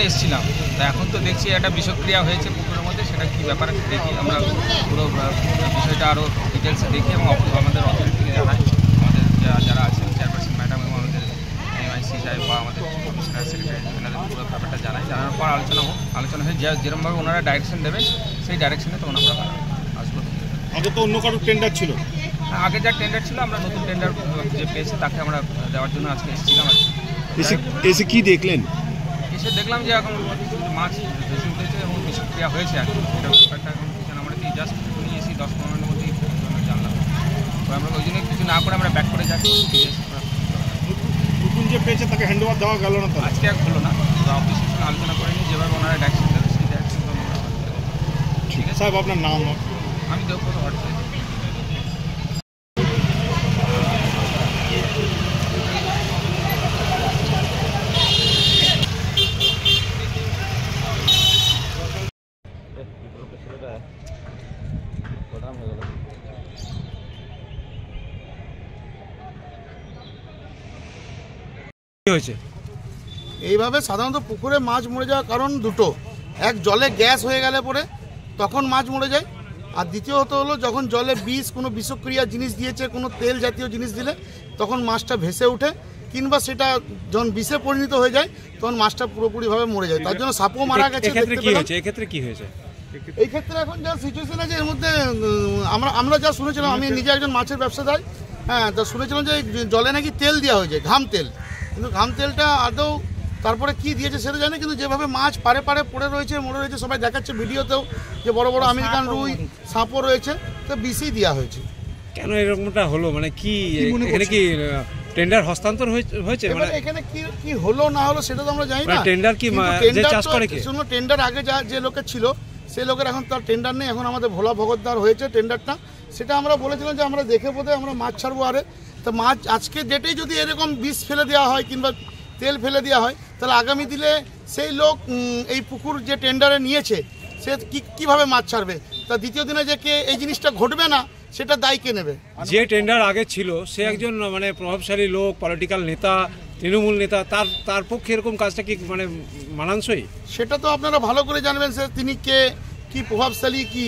এসেছিলাম এখন তো দেখছি একটা বিষক্রিয়া হয়েছে পুকুরের মধ্যে, সেটা কি ব্যাপার দেখি আমরা পুরো বিষয়টা আরও ডিটেলসে দেখি এবং আমাদের অথরিটিকে জানাই, আমাদের যারা আছেন চেয়ারপারসন ম্যাডাম এবং আমাদের এমআইসি সাহেব বা আমাদের কমিশনার সেক্রেটারি এনাদের পুরো ব্যাপারটা জানার পর আলোচনা হয়ে যেরকমভাবে ওনারা ডাইরেকশন দেবেন সেই ডাইরেকশনে তখন আমরা আসবো। আগে তো অন্য কারোর টেন্ডার ছিল, আগে যা টেন্ডার ছিল আমরা নতুন টেন্ডার যে পেয়েছি তাকে আমরা দেওয়ার জন্য আজকে এসেছিলাম। এসে কি দেখলেন? এসে দেখলাম যে এখন মাছ ভেসে উঠেছে এবং বিষক্রিয়া হয়েছে আর কি, এটা ব্যাপারটা এখন আমরা জাস্ট নিয়ে এসি 10-15 মিনিটের মধ্যেই জানলাম। তো আমরা ওই জন্য কিছু না করে আমরা ব্যাক করে যাচ্ছি। নতুন যে পেয়েছে তাকে হ্যান্ড ওভার দেওয়া গেল না, তো আজকে আর হলো না, অফিসের সঙ্গে আলোচনা করে নিয়ে যেভাবে ওনারা ডাইরেকশন দেবে সেই ডাইরেকশন ঠিক আছে। সাহেব আপনার নাম? আমি দেবব্রত ভট্টাচার্য। এইভাবে সাধারণত পুকুরে মাছ মরে যাওয়ার কারণ দুটো, এক জলে গ্যাস হয়ে গেলে পরে তখন মাছ মরে যায়, আর দ্বিতীয়ত হলো যখন জলে কোনো বিষক্রিয়া জিনিস দিয়েছে, কোনো তেল জাতীয় জিনিস দিলে তখন মাছটা ভেসে ওঠে, কিংবা সেটা যখন বিষে পরিণত হয়ে যায় তখন মাছটা পুরোপুরিভাবে মরে যায়। তার জন্য সাপও মারা গেছে। এক্ষেত্রে কি হয়েছে? এই ক্ষেত্রে এখন যা সিচুয়েশন আছে এর মধ্যে আমরা যা শুনেছিলাম, আমি নিজে একজন মাছের ব্যবসাদার, হ্যাঁ, তা শুনেছিলাম যে জলে নাকি তেল দেওয়া হয়েছে, ঘাম তেল, কিন্তু ঘাম তেলটা আদৌ তারপরে কি দিয়েছে সেটা জানি, কিন্তু যেভাবে মাছ পাড়ে পড়ে রয়েছে, মরে রয়েছে, সবাই দেখাচ্ছে ভিডিওতেও যে বড় বড় আমেরিকান রুই, সাপও রয়েছে, তো বিষই দেওয়া হয়েছে। কেন এরকমটা হলো? মানে কি এখানে কি টেন্ডার হস্তান্তর হয়েছে? মানে এখানে কি হলো না হলো সেটা তো আমরা জানি না। টেন্ডার কি যে চাষ করে কি শুনো, টেন্ডার আগে যে লোকের ছিল সেই লোকের এখন তার টেন্ডার নেই, এখন আমাদের ভোলা ভগতদার হয়েছে টেন্ডারটা। সেটা আমরা বলেছিলাম যে আমরা দেখে বোধে আমরা মাছ ছাড়বো, আরে তো মাছ আজকে ডেটেই যদি এরকম বিষ ফেলে দেওয়া হয় কিংবা তেল ফেলে দেওয়া হয়, তাহলে আগামী দিনে সেই লোক এই পুকুর যে টেন্ডারে নিয়েছে সে কীভাবে মাছ ছাড়বে? তা দ্বিতীয় দিনে যে কে এই জিনিসটা ঘটবে না সেটা দায় কে নেবে? যে টেন্ডার আগে ছিল সে একজন মানে প্রভাবশালী লোক, পলিটিক্যাল নেতা, তৃণমূল নেতা, তার পক্ষে এরকম কাজটা কি মানে মানানসই? সেটা তো আপনারা ভালো করে জানবেন, সে তিনি কে, কি প্রভাবশালী, কি,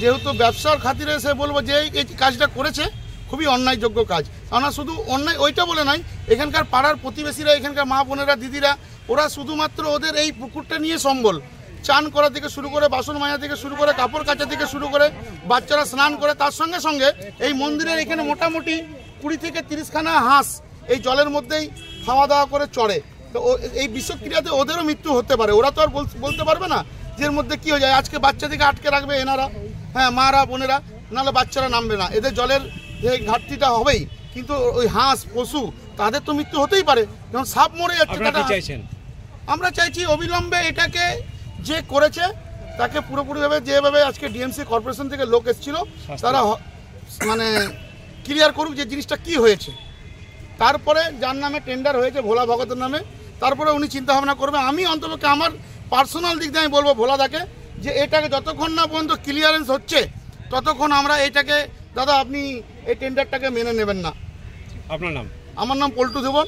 যেহেতু ব্যবসার খাতিরে সে বলবো যে এই কাজটা করেছে খুবই অন্যায়যোগ্য কাজ। আমরা শুধু অন্যায় ওইটা বলে নয়, এখানকার পাড়ার প্রতিবেশীরা, এখানকার মা বোনেরা, দিদিরা, ওরা শুধুমাত্র ওদের এই পুকুরটা নিয়ে সম্বল, চান করা থেকে শুরু করে, বাসন মাজা থেকে শুরু করে, কাপড় কাচা থেকে শুরু করে, বাচ্চারা স্নান করে, তার সঙ্গে সঙ্গে এই মন্দিরের এখানে মোটামুটি 20 থেকে 30খানা হাঁস এই জলের মধ্যেই খাওয়া দাওয়া করে চড়ে। তো এই বিষক্রিয়াতে ওদেরও মৃত্যু হতে পারে, ওরা তো আর বলতে পারবে না যে এর মধ্যে কী হয়ে যায়। আজকে বাচ্চাদেরকে আটকে রাখবে এনারা, হ্যাঁ, মারা বোনেরা, নাহলে বাচ্চারা নামবে না, এদের জলের যে ঘাটতিটা হবেই, কিন্তু ওই হাঁস পশু তাদের তো মৃত্যু হতেই পারে, যেমন সাপ মরে যাচ্ছে। আমরা চাইছি অবিলম্বে এটাকে যে করেছে তাকে পুরোপুরিভাবে, যেভাবে আজকে ডিএমসি কর্পোরেশন থেকে লোক এসেছিল তারা মানে ক্লিয়ার করুক যে জিনিসটা কি হয়েছে। তারপরে যার নামে টেন্ডার হয়েছে ভোলা ভগতের নামে, তারপরে উনি চিন্তাভাবনা করবে। আমি অন্তপক্ষে আমার পার্সোনাল দিক দিয়ে আমি বলবো ভোলাদাকে যে এটাকে যতক্ষণ না পর্যন্ত ক্লিয়ারেন্স হচ্ছে ততক্ষণ আমরা এটাকে দাদা আপনি এই টেন্ডারটাকে মেনে নেবেন না। আপনার নাম? আমার নাম পল্টু দেবন।